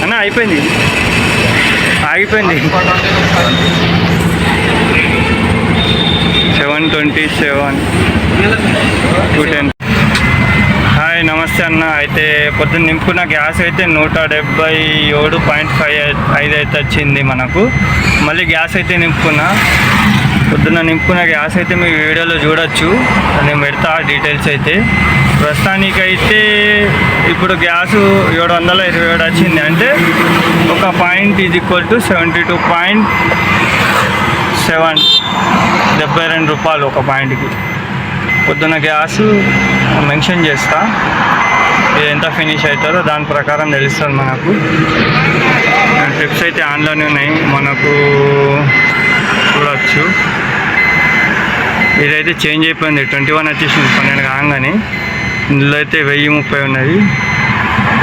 అన్న అయిపోయింది, ఆగిపోయింది. 727 210. హాయ్ నమస్తే అన్న. అయితే పొద్దున్న నింపుకున్న గ్యాస్ అయితే 177.5 అయితే వచ్చింది మనకు. మళ్ళీ గ్యాస్ అయితే నింపుకున్నా. పొద్దున్న నింపుకున్న గ్యాస్ అయితే మీ వీడియోలో చూడొచ్చు, నేను పెడతా డీటెయిల్స్ అయితే. ప్రస్తుతానికైతే ఇప్పుడు గ్యాసు 727 వచ్చింది. అంటే ఒక పాయింట్ ఈజ్ ఈక్వల్ టు 72.7, 72 రూపాయలు ఒక పాయింట్కి. పొద్దున్న గ్యాసు మెన్షన్ చేస్తా, ఇది ఎంత ఫినిష్ అవుతుందో దాని ప్రకారం తెలుస్తుంది మనకు. ట్రిప్స్ అయితే ఆన్లోనే ఉన్నాయి, మనకు చూడవచ్చు. ఇదైతే చేంజ్ అయిపోయింది, 21 వచ్చేసింది 12 కాగానే. ఇందులో అయితే 1030 ఉన్నది,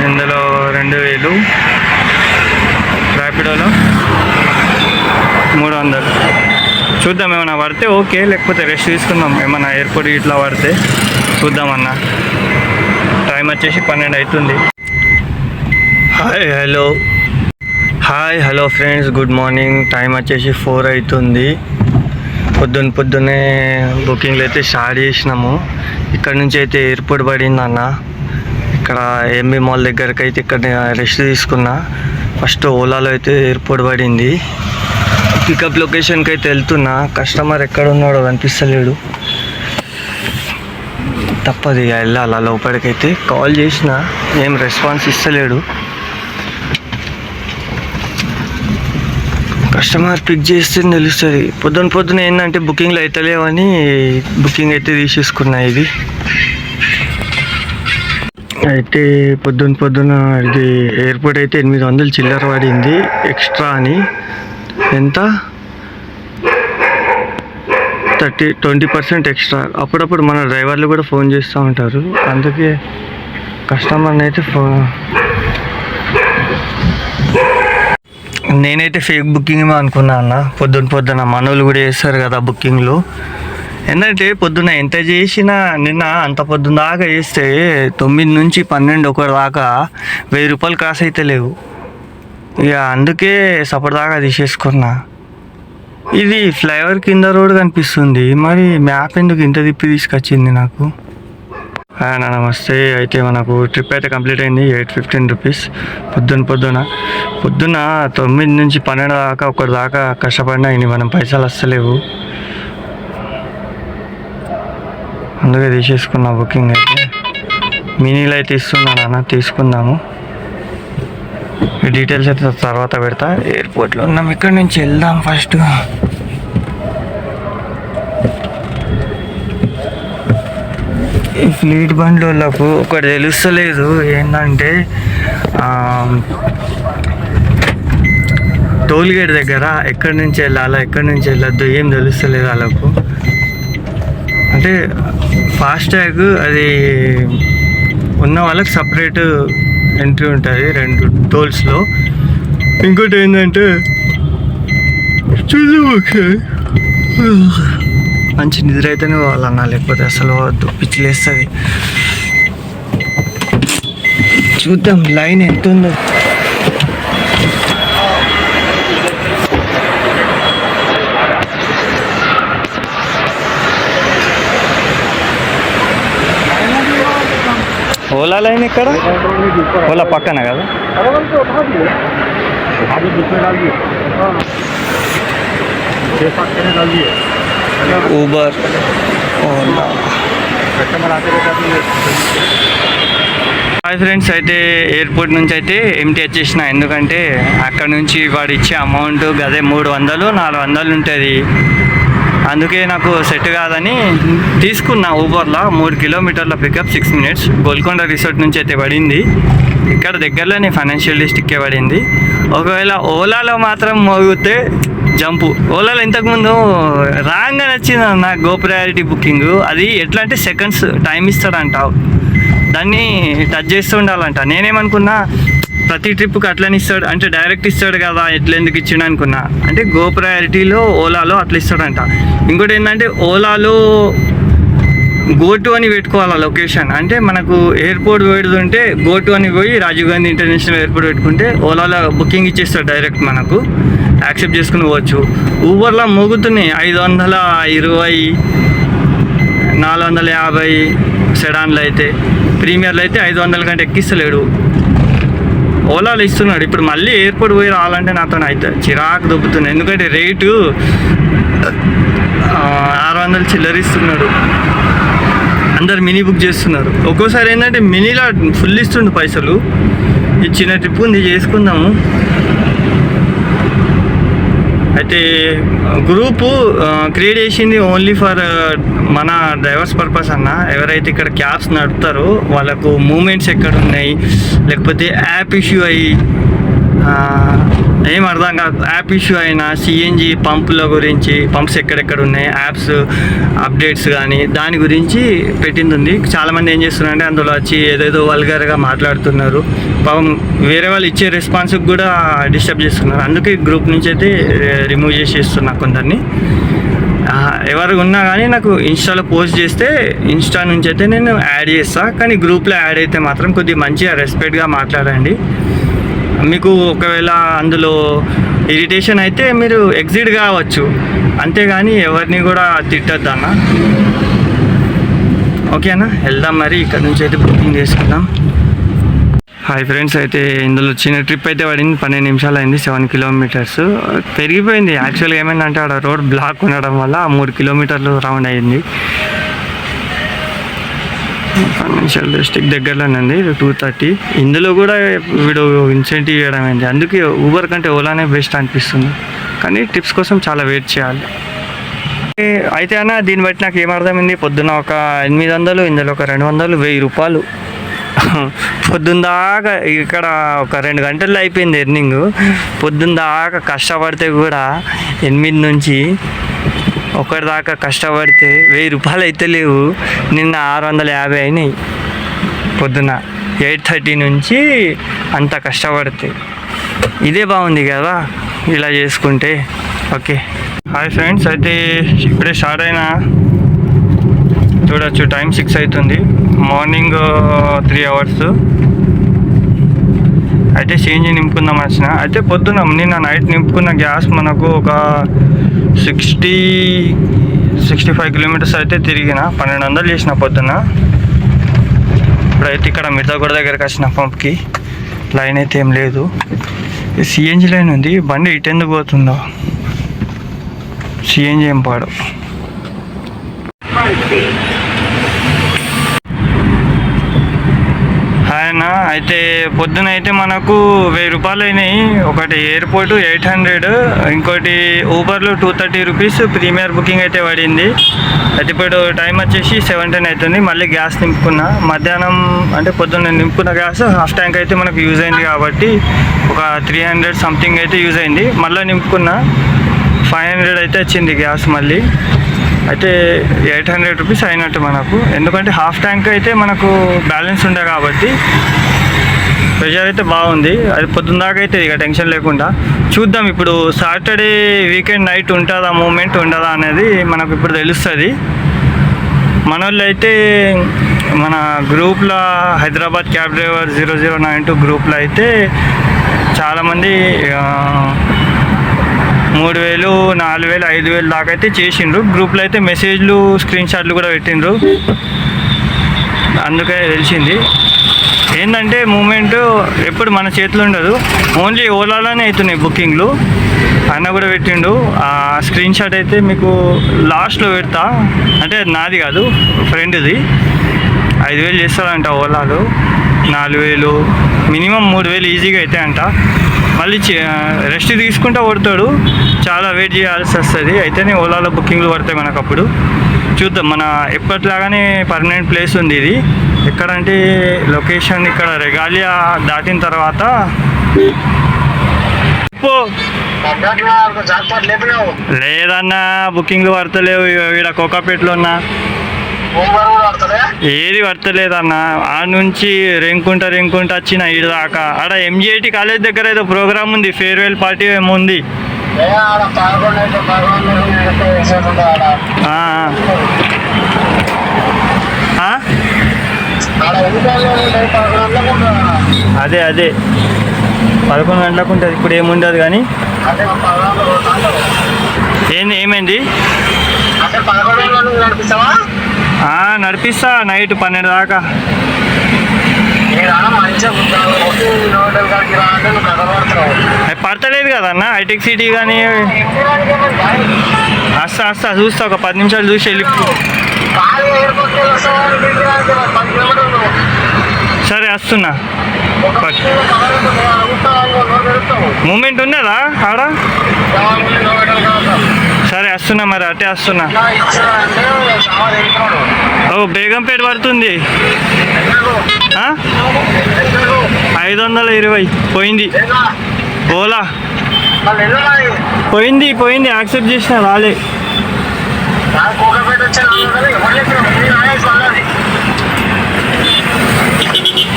ఇందులో 2000, ర్యాపిడోలో 300. చూద్దాం, ఏమైనా పడితే ఓకే, లేకపోతే రెస్ట్ తీసుకుందాం. ఏమన్నా ఎయిర్పోర్ట్ ఇట్లా పడితే చూద్దామన్నా. టైం వచ్చేసి 12 అవుతుంది. Hi hello friends, good morning. Time వచ్చేసి 4 అవుతుంది. పొద్దున్నే బుకింగ్లు అయితే స్టార్ట్ చేసినాము. ఇక్కడ నుంచి అయితే ఎయిర్పోర్ట్ పడింది అన్న. ఇక్కడ ఎంబీ మాల్ దగ్గరకు అయితే ఇక్కడ రెస్ట్ తీసుకున్నా. ఫస్ట్ ఓలాలో అయితే ఎయిర్పోర్ట్ పడింది. పికప్ లొకేషన్కి అయితే వెళ్తున్నా. కస్టమర్ ఎక్కడ ఉన్నాడో కనిపిస్తలేడు, తప్పదు ఇక వెళ్ళాలా లోపలికైతే. కాల్ చేసిన ఏం రెస్పాన్స్ ఇస్తలేడు. కస్టమర్ పిక్ చేస్తే తెలుస్తుంది. పొద్దున ఏంటంటే బుకింగ్లు అవుతలేవని బుకింగ్ అయితే తీసేసుకున్నా. ఇది అయితే పొద్దున ఇది ఎయిర్పోర్ట్ అయితే 800 చిల్లర పడింది ఎక్స్ట్రా అని. ఎంత 20% ఎక్స్ట్రా. అప్పుడప్పుడు మన డ్రైవర్లు కూడా ఫోన్ చేస్తూ ఉంటారు, అందుకే కస్టమర్ని అయితే నేనైతే ఫేక్ బుకింగ్ అనుకున్నా అన్న. పొద్దున మనోళ్ళు కూడా చేస్తారు కదా బుకింగ్లు. ఏంటంటే పొద్దున్న ఎంత చేసినా, నిన్న అంత పొద్దున్న దాకా చేస్తే 9 నుంచి 12 ఒకటి దాకా 1000 రూపాయలు క్రాస్ అయితే లేవు. ఇక అందుకే సపటిదాకా తీసేసుకున్నా. ఇది ఫ్లైఓవర్ కింద రోడ్ కనిపిస్తుంది, మరి మ్యాప్ ఎందుకు ఇంత తిప్పి తీసుకొచ్చింది నాకు. నమస్తే. అయితే మనకు ట్రిప్ అయితే కంప్లీట్ అయింది, 815 రూపీస్. పొద్దున 9 నుంచి 12 దాకా ఒకటి దాకా కష్టపడినా ఇన్ని మనం పైసలు వస్తలేవు, అందుకే తీసేసుకున్నా బుకింగ్ అయితే. మినీలో అయితే ఇస్తున్నాను అన్న, తీసుకుందాము. ఈ డీటెయిల్స్ అయితే తర్వాత పెడతా. ఎయిర్పోర్ట్లో ఉన్నాం, ఇక్కడ నుంచి వెళ్దాం ఫస్ట్. ఈ ఫ్లీట్ బండ్లకు ఒకటి తెలుస్తలేదు ఏంటంటే, టోల్గేట్ దగ్గర ఎక్కడి నుంచి వెళ్ళాలా ఎక్కడి నుంచి వెళ్ళొద్దు ఏం తెలుస్తలేదు వాళ్ళకు. అంటే ఫాస్ట్యాగ్ అది ఉన్న వాళ్ళకి సపరేట్ ఎంట్రీ ఉంటుంది 2 టోల్స్లో. ఇంకోటి ఏంటంటే మంచి నిద్ర అయితేనే పోవాలన్నా, లేకపోతే అసలు వద్దు, పిచ్చిలేస్తుంది. చూద్దాం లైన్ ఎంత ఉందో. ఓలా లైన్ ఇక్కడ, ఓలా పక్కన కదా. ఊబర్, ఓలా. హాయ్ ఫ్రెండ్స్, అయితే ఎయిర్పోర్ట్ నుంచి అయితే ఎంటీ వచ్చేసిన. ఎందుకంటే అక్కడ నుంచి వాడు ఇచ్చే అమౌంట్ గదే 300 400 ఉంటుంది. అందుకే నాకు సెట్ కాదని తీసుకున్నా ఊబర్లో. 3 కిలోమీటర్ల పికప్ 6 మినిట్స్. గోల్కొండ రిసార్ట్ నుంచి అయితే పడింది, ఇక్కడ దగ్గరలోనే ఫైనాన్షియల్ డిస్ట్రిక్ట్కే పడింది. ఒకవేళ ఓలాలో మాత్రం మోగితే జంపు. ఓలాలో ఇంతకుముందు రాంగ్గా నచ్చింది నాకు గో ప్రయారిటీ బుకింగ్. అది ఎట్లా అంటే సెకండ్స్ టైం ఇస్తాడంట, దాన్ని టచ్ చేస్తూ ఉండాలంట. నేనేమనుకున్నా ప్రతి ట్రిప్కి అట్లని ఇస్తాడు అంటే డైరెక్ట్ ఇస్తాడు కదా, ఎట్లా ఎందుకు ఇచ్చిండు అనుకున్నా. అంటే గో ప్రయారిటీలో ఓలాలో అట్లా ఇస్తాడంట. ఇంకోటి ఏంటంటే ఓలాలో గోటు అని పెట్టుకోవాలి లొకేషన్. అంటే మనకు ఎయిర్పోర్ట్ పెడుతుంటే గోటు అని పోయి రాజీవ్ గాంధీ ఇంటర్నేషనల్ ఎయిర్పోర్ట్ పెట్టుకుంటే ఓలాలో బుకింగ్ ఇచ్చేస్తారు డైరెక్ట్, మనకు యాక్సెప్ట్ చేసుకుని పోవచ్చు. ఊబర్లో మోగుతున్నాయి 520, 450 సెడాన్లు అయితే, ప్రీమియర్లు అయితే 500 కంటే ఎక్కిస్తలేడు. ఓలాలో ఇస్తున్నాడు. ఇప్పుడు మళ్ళీ ఎయిర్పోర్ట్ పోయి రావాలంటే నాతో అయితే చిరాకు దొబ్బుతున్నాయి. ఎందుకంటే రేటు 600 చిల్లర ఇస్తున్నాడు. అందరు మినీ బుక్ చేస్తున్నారు. ఒక్కోసారి ఏంటంటే మినీలో ఫుల్ ఇస్తుండు పైసలు. ఈ చిన్న ట్రిప్ ఉంది చేసుకుందాము. అయితే గ్రూపు క్రియేట్ చేసింది ఓన్లీ ఫర్ మన డ్రైవర్స్ పర్పస్ అన్న. ఎవరైతే ఇక్కడ క్యాబ్స్ నడుపుతారో వాళ్ళకు మూమెంట్స్ ఎక్కడ ఉన్నాయి, లేకపోతే యాప్ ఇష్యూ అయ్యి ఏం అర్థం కాదు, యాప్ ఇష్యూ అయినా సిఎన్జి పంపుల గురించి, పంప్స్ ఎక్కడెక్కడ ఉన్నాయి, యాప్స్ అప్డేట్స్ కానీ దాని గురించి పెట్టింది ఉంది. చాలామంది ఏం చేస్తున్నారంటే అందులో వచ్చి ఏదేదో వల్గర్గా మాట్లాడుతున్నారు. పాపం వేరే వాళ్ళు ఇచ్చే రెస్పాన్స్కి కూడా డిస్టర్బ్ చేస్తున్నారు. అందుకే గ్రూప్ నుంచి అయితే రిమూవ్ చేసేస్తున్నా కొందరిని. ఎవరు ఉన్నా కానీ నాకు ఇన్స్టాలో పోస్ట్ చేస్తే ఇన్స్టా నుంచి అయితే నేను యాడ్ చేస్తాను. కానీ గ్రూప్లో యాడ్ అయితే మాత్రం కొద్దిగా మంచిగా రెస్పెక్ట్గా మాట్లాడండి. మీకు ఒకవేళ అందులో ఇరిటేషన్ అయితే మీరు ఎగ్జిట్ కావచ్చు, అంతేగాని ఎవరిని కూడా తిట్టద్దు అన్న. ఓకేనా, వెళ్దాం మరి. ఇక్కడ నుంచి అయితే బుకింగ్ చేసుకుందాం. హాయ్ ఫ్రెండ్స్, అయితే ఇందులో చిన్న ట్రిప్ అయితే పడింది. 12 నిమిషాలు అయింది. 7 కిలోమీటర్స్ పెరిగిపోయింది. యాక్చువల్గా ఏమైందంటే ఆడ రోడ్ బ్లాక్ ఉండడం వల్ల 3 కిలోమీటర్లు రౌండ్ అయింది. ఫైనాన్షియల్ డిస్ట్రిక్ట్ దగ్గరలోనే ఉంది. 230. ఇందులో కూడా వీడు ఇన్సెంటివ్ చేయడం అయింది. అందుకే ఊబర్ కంటే ఓలానే బెస్ట్ అనిపిస్తుంది. కానీ టిప్స్ కోసం చాలా వెయిట్ చేయాలి. అయితే అన్న దీన్ని బట్టి నాకు ఏమర్థమైంది, పొద్దున్న ఒక 800, ఇందులో ఒక 200, 1000 రూపాయలు పొద్దున్న దాకా ఇక్కడ ఒక 2 గంటల్లో అయిపోయింది ఎర్నింగ్. పొద్దున్న దాకా కష్టపడితే కూడా 8 నుంచి 1 దాకా కష్టపడితే 1000 రూపాయలు అయితే లేవు. నిన్న 650 అయినాయి పొద్దున 8:30 నుంచి అంత కష్టపడితే. ఇదే బాగుంది కదా ఇలా చేసుకుంటే. ఓకే హాయ్ ఫ్రెండ్స్, అయితే ఇప్పుడే స్టార్ట్ అయినా. చూడొచ్చు టైం 6 అవుతుంది. Morning 3 hours. అయితే సిఎన్జి నింపుకుందాం వచ్చిన. అయితే పొద్దున నిన్న నైట్ నింపుకున్న గ్యాస్ మనకు ఒక 65 కిలోమీటర్స్ అయితే తిరిగిన. 1200 చేసిన పొద్దున. ఇప్పుడైతే ఇక్కడ మిర్జాగూడ దగ్గరికి వచ్చిన పంప్కి. లైన్ అయితే ఏం లేదు, సిఎన్జి లైన్ ఉంది. బండి ఇటు ఎందుకు పోతుందో, సిఎన్జి ఏం పాడు. ఆయన అయితే పొద్దున అయితే మనకు 1000 రూపాయలు అయినాయి. ఒకటి ఎయిర్పోర్ట్ 800, ఇంకోటి ఊబర్లో 230 రూపీస్ ప్రీమియర్ బుకింగ్ అయితే పడింది. అయితే ఇప్పుడు టైం వచ్చేసి 7:10 అవుతుంది. మళ్ళీ గ్యాస్ నింపుకున్నా. మధ్యాహ్నం అంటే పొద్దున్న నింపుకున్న గ్యాస్ హాఫ్ ట్యాంక్ అయితే మనకు యూజ్ అయింది కాబట్టి ఒక 300 సంథింగ్ అయితే యూజ్ అయింది. మళ్ళీ నింపుకున్నా 500 అయితే వచ్చింది గ్యాస్ మళ్ళీ. అయితే 800 రూపీస్ అయినట్టు మనకు. ఎందుకంటే హాఫ్ ట్యాంక్ అయితే మనకు బ్యాలెన్స్ ఉండే కాబట్టి ప్రెషర్ అయితే బాగుంది. అది పొద్దున్న దాకా అయితే ఇక టెన్షన్ లేకుండా చూద్దాం. ఇప్పుడు సాటర్డే వీకెండ్ నైట్ ఉంటుందా మూమెంట్, ఉండదా అనేది మనకు ఇప్పుడు తెలుస్తుంది. మన వాళ్ళు అయితే మన గ్రూప్లో హైదరాబాద్ క్యాబ్ డ్రైవర్ 0092 గ్రూప్లో అయితే చాలామంది 3000, 4000, 5000 దాకా అయితే చేసిండ్రు. గ్రూప్లో అయితే మెసేజ్లు, స్క్రీన్ షాట్లు కూడా పెట్టిండ్రు. అందుకే తెలిసింది ఏంటంటే మూమెంట్ ఎప్పుడు మన చేతిలో ఉండదు. ఓన్లీ ఓలాలోనే అవుతున్నాయి బుకింగ్లు. అన్న కూడా పెట్టిండు. ఆ స్క్రీన్ షాట్ అయితే మీకు లాస్ట్లో పెడతా. అంటే నాది కాదు, ఫ్రెండ్ది. 5000 చేస్తాడంట ఓలాలో, 4000, మినిమం 3000 ఈజీగా అయితే అంట. మళ్ళీ రెస్ట్ తీసుకుంటూ కొడతాడు. చాలా వెయిట్ చేయాల్సి వస్తుంది. అయితేనే ఓలాలో బుకింగ్లు పడతాయి మనకు. అప్పుడు చూద్దాం. మన ఎప్పటిలాగానే పర్మనెంట్ ప్లేస్ ఉంది ఇది. ఎక్కడంటే లొకేషన్ ఇక్కడ రెగాలియా దాటిన తర్వాత లేదన్నా బుకింగ్లు పడతలేవు. ఇక్కడ కోకాపేటలో ఉన్నా ఏది పడతలేదన్న. ఆ నుంచి రేంకుంటా వచ్చిన ఈడ దాకా. ఆడ ఎంజిఐటి కాలేజ్ దగ్గర ఏదో ప్రోగ్రామ్ ఉంది, ఫేర్వెల్ పార్టీ ఏమో ఉంది. ఆ? అదే 11 గంటలకు ఉంటుంది. ఇప్పుడు ఏముండదు కానీ ఏమైంది నడిపిస్తా నైట్ 12 దాకా. పడతలేదు కదా అన్న హైటెక్ సిటీ కానీ. వస్తా చూస్తా, ఒక 10 నిమిషాలు చూసి వెళ్ళి. సరే వస్తున్నా. మూమెంట్ ఉన్నదా ఆడ? సరే వస్తున్నా, మరి అటే వస్తున్నా. ఓ బేగంపేట పడుతుంది. 520 పోయింది. ఓలా పోయింది యాక్సెప్ట్ చేసిన రాలే.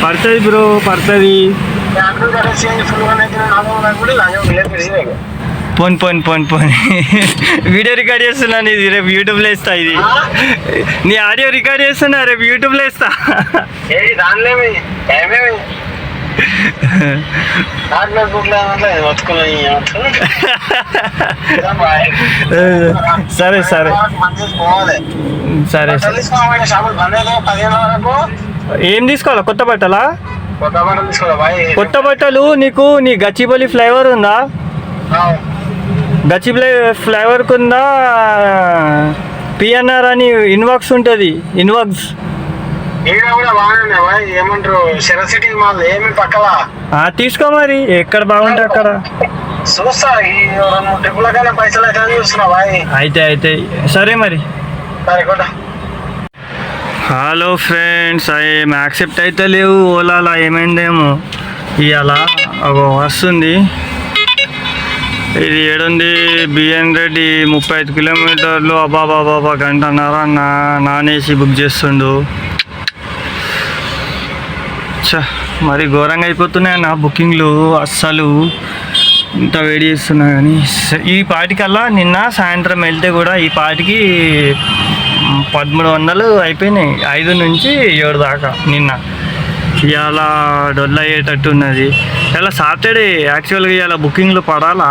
పడుతుంది బ్రో, పడుతుంది. పోన్ వీడియో రికార్డ్ చేస్తున్నా ఇది, రేపు యూట్యూబ్లో వేస్తా. ఇది నీ ఆడియో రికార్డ్ చేస్తున్నా, రేపు యూట్యూబ్లో వేస్తా. సరే ఏం తీసుకోవాలా? కొత్త బట్టలా? కొత్త బట్టలు నీకు నీ గచ్చిబౌలి ఫ్లేవర్ ఉందా? గచ్చిబౌలి ఫ్లేవర్ కుందా పిఎన్ఆర్ అని ఇన్వాక్స్ ఉంటుంది. ఇన్వాక్స్ తీసుకో మరి, ఎక్కడ బాగుంటే అక్కడ. అయితే సరే మరి. హలో ఫ్రెండ్స్, ఏం యాక్సెప్ట్ అయితే లేవు ఓలాలా. ఏమైందేమో ఇవాళ వస్తుంది. ఇది ఏడుంది బిఎన్ రెడ్డి 35 కిలోమీటర్లు. అబాబాబాబా గంటన్నర నాన్ ఏసీ బుక్ చేస్తుండు. మరి ఘోరంగా అయిపోతున్నాయి నా బుకింగ్లు. అస్సలు ఇంత వేడి చేస్తున్నా కానీ ఈ పాటికల్లా నిన్న సాయంత్రం వెళ్తే కూడా ఈ పాటికి 1300 అయిపోయినాయి. 5 నుంచి 7 దాకా నిన్న. ఇవాళ డొల్ల అయ్యేటట్టు ఉన్నది. ఇలా సాటర్డే యాక్చువల్గా ఇవాళ బుకింగ్లు పడాలా,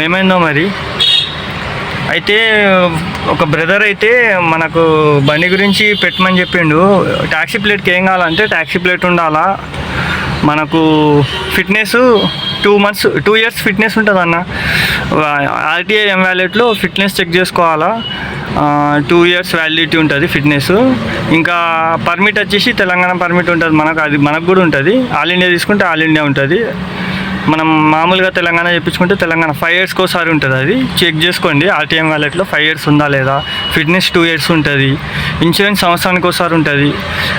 ఏమైందో మరి. అయితే ఒక బ్రదర్ అయితే మనకు బండి గురించి పెట్టమని చెప్పిండు. ట్యాక్సీ ప్లేట్కి ఏం కావాలంటే ట్యాక్సీ ప్లేట్ ఉండాలా, మనకు ఫిట్నెస్ 2 ఇయర్స్ ఫిట్నెస్ ఉంటుంది అన్న. ఆర్టీఐ ఎంవాలెట్లో ఫిట్నెస్ చెక్ చేసుకోవాలా. 2 ఇయర్స్ వ్యాలిడిటీ ఉంటుంది ఫిట్నెస్. ఇంకా పర్మిట్ వచ్చేసి తెలంగాణ పర్మిట్ ఉంటుంది మనకు, అది మనకు కూడా ఉంటుంది. ఆల్ ఇండియా తీసుకుంటే ఆల్ ఇండియా ఉంటుంది. మనం మామూలుగా తెలంగాణ చెప్పించుకుంటే తెలంగాణ 5 ఇయర్స్కి ఒకసారి ఉంటుంది. అది చెక్ చేసుకోండి ఆర్టీఎం వ్యాలెట్లో 5 ఇయర్స్ ఉందా లేదా. ఫిట్నెస్ 2 ఇయర్స్ ఉంటుంది. ఇన్సూరెన్స్ సంవత్సరానికి ఒకసారి ఉంటుంది.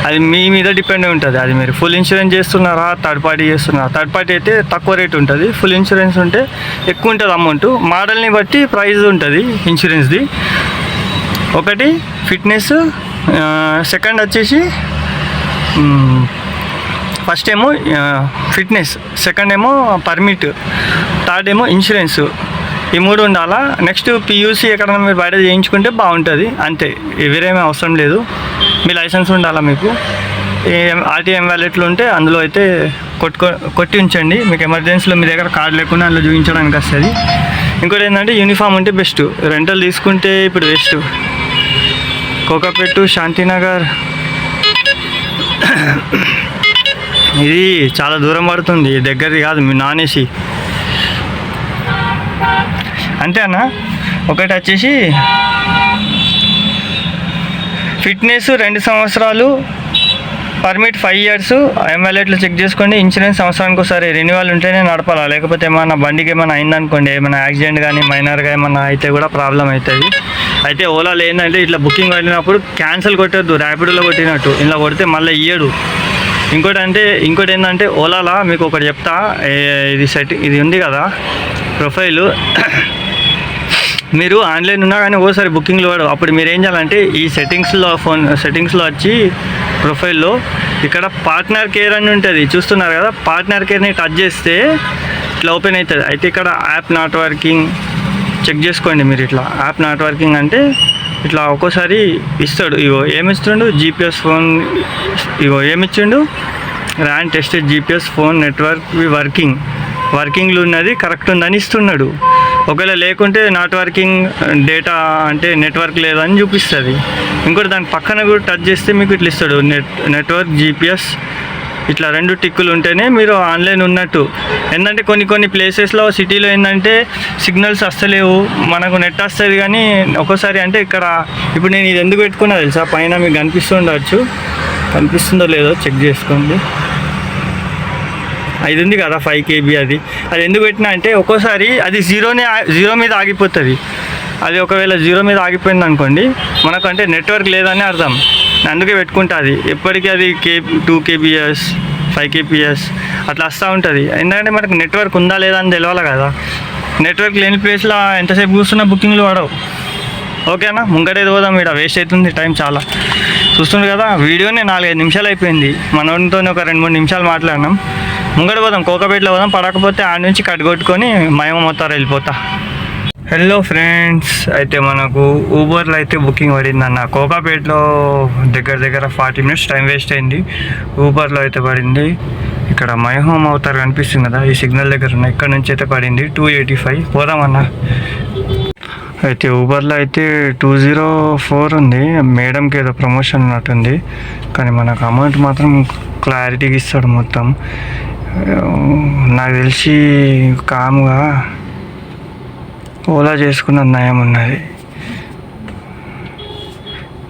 అది మీ మీద డిపెండ్ ఉంటుంది. అది మీరు ఫుల్ ఇన్సూరెన్స్ చేస్తున్నారా, థర్డ్ పార్టీ చేస్తున్నారా. థర్డ్ పార్టీ అయితే తక్కువ రేట్ ఉంటుంది, ఫుల్ ఇన్సూరెన్స్ ఉంటే ఎక్కువ ఉంటుంది అమౌంట్. మోడల్ని బట్టి ప్రైస్ ఉంటుంది ఇన్సూరెన్స్ది. ఒకటి ఫిట్నెస్, సెకండ్ వచ్చేసి ఫస్ట్ ఏమో ఫిట్నెస్, సెకండ్ ఏమో పర్మిట్, థర్డ్ ఏమో ఇన్సూరెన్స్. ఈ 3 ఉండాలా. నెక్స్ట్ పియూసీ ఎక్కడైనా మీరు బయట చేయించుకుంటే బాగుంటుంది. అంతే, వేరేమీ అవసరం లేదు. మీ లైసెన్స్ ఉండాలా మీకు. ఆర్టీఎం వ్యాలెట్లు ఉంటే అందులో అయితే కొట్టి ఉంచండి. మీకు ఎమర్జెన్సీలో మీ దగ్గర కార్డు లేకుండా అందులో చూపించడానికి వస్తుంది. ఇంకోటి ఏంటంటే యూనిఫామ్ ఉంటే బెస్ట్. రెంటల్ తీసుకుంటే ఇప్పుడు వేస్ట్. కోకాపేట శాంతినగర్ ఇది చాలా దూరం పడుతుంది, దగ్గరది కాదు. మీ నాన్ ఏసీ అంతే అన్న. ఒకటి వచ్చేసి ఫిట్నెస్ 2 సంవత్సరాలు, పర్మిట్ 5 ఇయర్స్, ఎంఎల్ఏట్లో చెక్ చేసుకోండి. ఇన్సూరెన్స్ సంవత్సరానికి ఒకసారి రెన్యువల్ ఉంటేనే నడపాలా. లేకపోతే ఏమన్నా బండికి ఏమైనా అయిందనుకోండి, ఏమైనా యాక్సిడెంట్ కానీ మైనర్గా ఏమన్నా అయితే కూడా ప్రాబ్లం అవుతుంది. అయితే ఓలాలో ఏంటంటే ఇట్లా బుకింగ్ వెళ్ళినప్పుడు క్యాన్సిల్ కొట్టద్దు, ర్యాపిడోలో కొట్టినట్టు. ఇలా కొడితే మళ్ళీ ఇయ్యడు. ఇంకోటి ఏంటంటే ఓలాలా మీకు ఒకటి చెప్తా. ఇది ఉంది కదా ప్రొఫైలు, మీరు ఆన్లైన్ ఉన్నా కానీ ఓసారి బుకింగ్లో వాడు. అప్పుడు మీరు ఏం చేయాలంటే ఈ సెట్టింగ్స్లో వచ్చి ప్రొఫైల్లో ఇక్కడ పార్ట్నర్ కేర్ అని ఉంటుంది, చూస్తున్నారు కదా. పార్ట్నర్ కేర్ని టచ్ చేస్తే ఇట్లా ఓపెన్ అవుతుంది. అయితే ఇక్కడ యాప్ నాట్ వర్కింగ్ చెక్ చేసుకోండి మీరు. ఇట్లా యాప్ నాట్ వర్కింగ్ అంటే ఇట్లా ఒక్కోసారి ఇస్తాడు. ఇగో ఏమిస్తుండు, జీపీఎస్ ఫోన్, ఇగో ఏమిచ్చిండు, ర్యాన్ టెస్టెడ్ జీపీఎస్ ఫోన్ నెట్వర్క్ వర్కింగ్లో ఉన్నది, కరెక్ట్ ఉందని ఇస్తున్నాడు. ఒకవేళ లేకుంటే నాట్ వర్కింగ్ డేటా అంటే నెట్వర్క్ లేదని చూపిస్తుంది. ఇంకోటి దాని పక్కన కూడా టచ్ చేస్తే మీకు ఇట్లా ఇస్తాడు, నెట్వర్క్ జీపీఎస్, ఇట్లా 2 టిక్కులు ఉంటేనే మీరు ఆన్లైన్ ఉన్నట్టు. ఏంటంటే కొన్ని ప్లేసెస్లో సిటీలో ఏంటంటే సిగ్నల్స్ వస్తలేవు, మనకు నెట్ వస్తుంది కానీ ఒక్కోసారి అంటే ఇక్కడ ఇప్పుడు నేను ఇది ఎందుకు పెట్టుకున్నా తెలుసా, పైన మీకు కనిపిస్తుందో లేదో చెక్ చేసుకోండి. అది ఉంది కదా 5 KB, అది ఎందుకు పెట్టినా అంటే ఒక్కోసారి అది జీరో మీద ఆగిపోతుంది. అది ఒకవేళ 0 మీద ఆగిపోయింది అనుకోండి, మనకు అంటే నెట్వర్క్ లేదని అర్థం. అందుకే పెట్టుకుంటా. అది ఎప్పటికీ అది 2 kbs 5 kbs అట్లా వస్తూ ఉంటుంది. ఎందుకంటే మనకు నెట్వర్క్ ఉందా లేదా అని తెలియాలి కదా. నెట్వర్క్ లేని ప్లేస్లో ఎంతసేపు కూర్చున్నా బుకింగ్లు పడవు. ఓకేనా, ముంగటేది పోదాం, ఇక్కడ వేస్ట్ అవుతుంది టైం చాలా. చూస్తుండ్రు కదా, వీడియోనే 4-5 నిమిషాలు అయిపోయింది. మనతో ఒక 2-3 నిమిషాలు మాట్లాడినాం. ముంగట పోదాం, కోకాపేటలో పోదాం. పడకపోతే ఆడ నుంచి కట్ కొట్టుకొని మయమ మొత్తారు వెళ్ళిపోతా. హలో ఫ్రెండ్స్, అయితే మనకు ఊబర్లో అయితే బుకింగ్ పడింది అన్న. కోకాపేటలో దగ్గర 40 minutes టైం వేస్ట్ అయింది. ఊబర్లో అయితే పడింది. ఇక్కడ మై హోమ్ అవుతారు కనిపిస్తుంది కదా, ఈ సిగ్నల్ దగ్గర ఉన్న, ఇక్కడ నుంచి అయితే పడింది 285. పోదామన్న. అయితే ఊబర్లో అయితే 204 ఉంది. మేడంకి ఏదో ప్రమోషన్ ఉన్నట్టుంది, కానీ మనకు అమౌంట్ మాత్రం క్లారిటీగా ఇస్తాడు మొత్తం. నాకు తెలిసి కామ్గా ఓలా చేసుకున్న నయం ఉన్నది,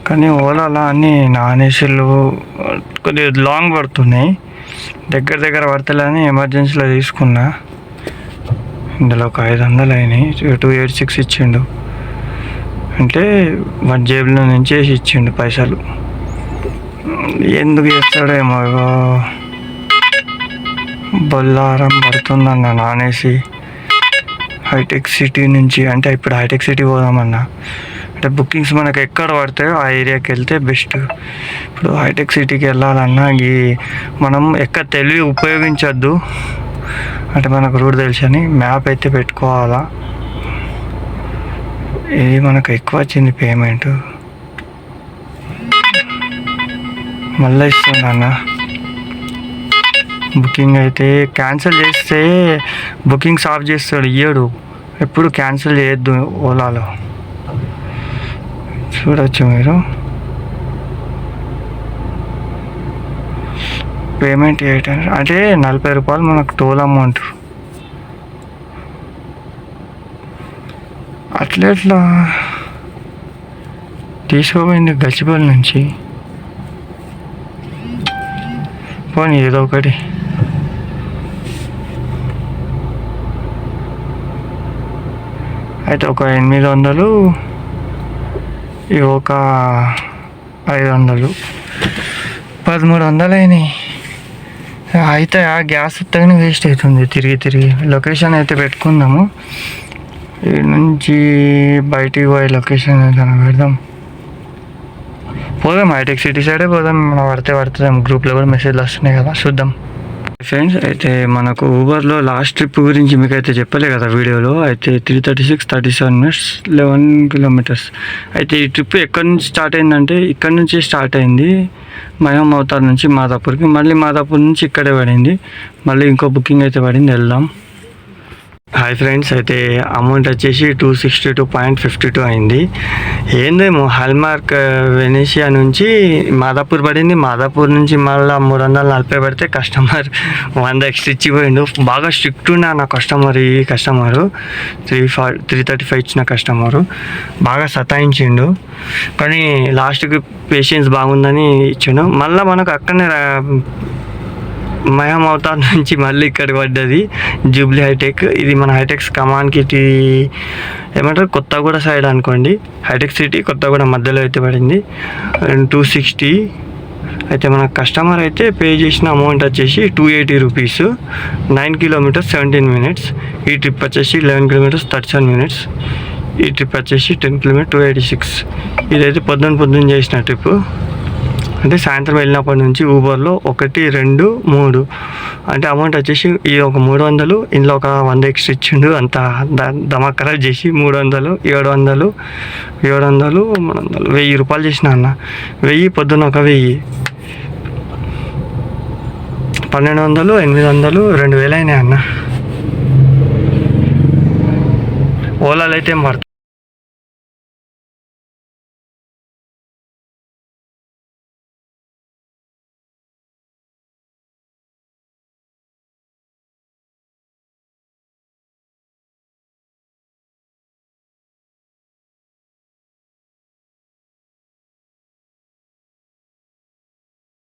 కానీ ఓలాలో అన్నీ నాన్ ఏసీలు కొద్దిగా లాంగ్ పడుతున్నాయి. దగ్గర పడతలేదని ఎమర్జెన్సీలో తీసుకున్నా. ఇందులో ఒక 500 అయినాయి. 286 ఇచ్చిండు, అంటే వాడి జేబులో నుంచి వేసి ఇచ్చిండు పైసలు. ఎందుకు చేస్తాడో ఏమో, బొల్లారం పడుతుందన్న నాన్ ఏసీ. హైటెక్ సిటీ నుంచి అంటే ఇప్పుడు హైటెక్ సిటీ పోదామన్నా, అంటే బుకింగ్స్ మనకు ఎక్కడ పడతాయో ఆ ఏరియాకి వెళ్తే బెస్ట్. ఇప్పుడు హైటెక్ సిటీకి వెళ్ళాలన్నా మనం ఎక్కడ తెలివి ఉపయోగించొద్దు, అంటే మనకు రూట్ తెలుసని మ్యాప్ అయితే పెట్టుకోవాలా. ఇది మనకు ఎక్కువ వచ్చింది పేమెంట్, మళ్ళీ ఇస్తుంది అన్న. బుకింగ్ అయితే క్యాన్సిల్ చేస్తే బుకింగ్స్ ఆఫ్ చేస్తాడు, ఇయ్యడు. ఎప్పుడు క్యాన్సిల్ చేయొద్దు ఓలాలో, చూడొచ్చు మీరు. పేమెంట్ 800 అంటే 40 రూపాయలు మనకు టోల్ అమౌంట్. అట్లా తీసుకోపోయింది గచ్చిబౌలి నుంచి. పోనీ ఏదో ఒకటి. అయితే ఒక 800, ఇవి ఒక 500, 1300 అయినాయి. అయితే ఆ గ్యాస్ ఉత్తగానే వేస్ట్ అవుతుంది తిరిగి. లొకేషన్ అయితే పెట్టుకుందాము. ఈ నుంచి బయటికి పోయే లొకేషన్ ఏదైనా పెడదాం. పోదాం హైటెక్ సిటీ సైడే పోదాం. మనం పడుతుందాం. గ్రూప్లో కూడా మెసేజ్లు వస్తున్నాయి కదా, చూద్దాం. ఫ్రెండ్స్, అయితే మనకు ఊబర్లో లాస్ట్ ట్రిప్ గురించి మీకు అయితే చెప్పలే కదా వీడియోలో. అయితే 336-37 minutes 11 kilometers. అయితే ఈ ట్రిప్ ఎక్కడి నుంచి స్టార్ట్ అయిందంటే ఇక్కడ నుంచి స్టార్ట్ అయింది, మయం అవతార్ నుంచి మాదాపూర్కి. మళ్ళీ మాదాపూర్ నుంచి ఇక్కడే పడింది. మళ్ళీ ఇంకో బుకింగ్ అయితే పడింది, వెళ్దాం. హాయ్ ఫ్రెండ్స్, అయితే అమౌంట్ వచ్చేసి 262.52 అయింది. ఏందేమో హాల్మార్క్ వెనీషియా నుంచి మాదాపూర్ పడింది. మాదాపూర్ నుంచి మళ్ళీ 340 పడితే కస్టమర్ 100 ఎక్స్ట్రా ఇచ్చిపోయిండు. బాగా స్ట్రిక్ట్ ఉన్నా నా కస్టమర్. ఈ కస్టమరు 335 ఇచ్చిన కస్టమరు బాగా సతాయించిండు, కానీ లాస్ట్కి పేషెన్స్ బాగుందని ఇచ్చిండు. మళ్ళీ మనకు అక్కడనే మయం అవతార్ నుంచి మళ్ళీ ఇక్కడికి పడ్డది జూబ్లీ హైటెక్. ఇది మన హైటెక్స్ కమాన్కి ఏమంటారు కొత్తగూడ సైడ్ అనుకోండి. హైటెక్ సిటీ కొత్తగూడ మధ్యలో అయితే పడింది 260. అయితే మన కస్టమర్ అయితే పే చేసిన అమౌంట్ వచ్చేసి 280 రూపీస్. 9 kilometers 17 minutes. ఈ ట్రిప్ వచ్చేసి 11 kilometers 37 minutes. ఈ ట్రిప్ వచ్చేసి 10 kilometers 286. ఇదైతే పొద్దున్న చేసిన ట్రిప్. అంటే సాయంత్రం వెళ్ళినప్పటి నుంచి ఊబర్లో 1, 2, 3 అంటే అమౌంట్ వచ్చేసి ఈ ఒక 300, ఇందులో ఒక 100 ఎక్స్ట్రా ఇచ్చిండు. అంత ధమాకరా చేసి 300, 700, 700, 300, 1000 రూపాయలు చేసిన అన్న. 1000 పొద్దున్న ఒక 1000, 1200, 800, 2000 అయినాయి అన్న. ఓలాలో అయితే ఏం పడుతుంది.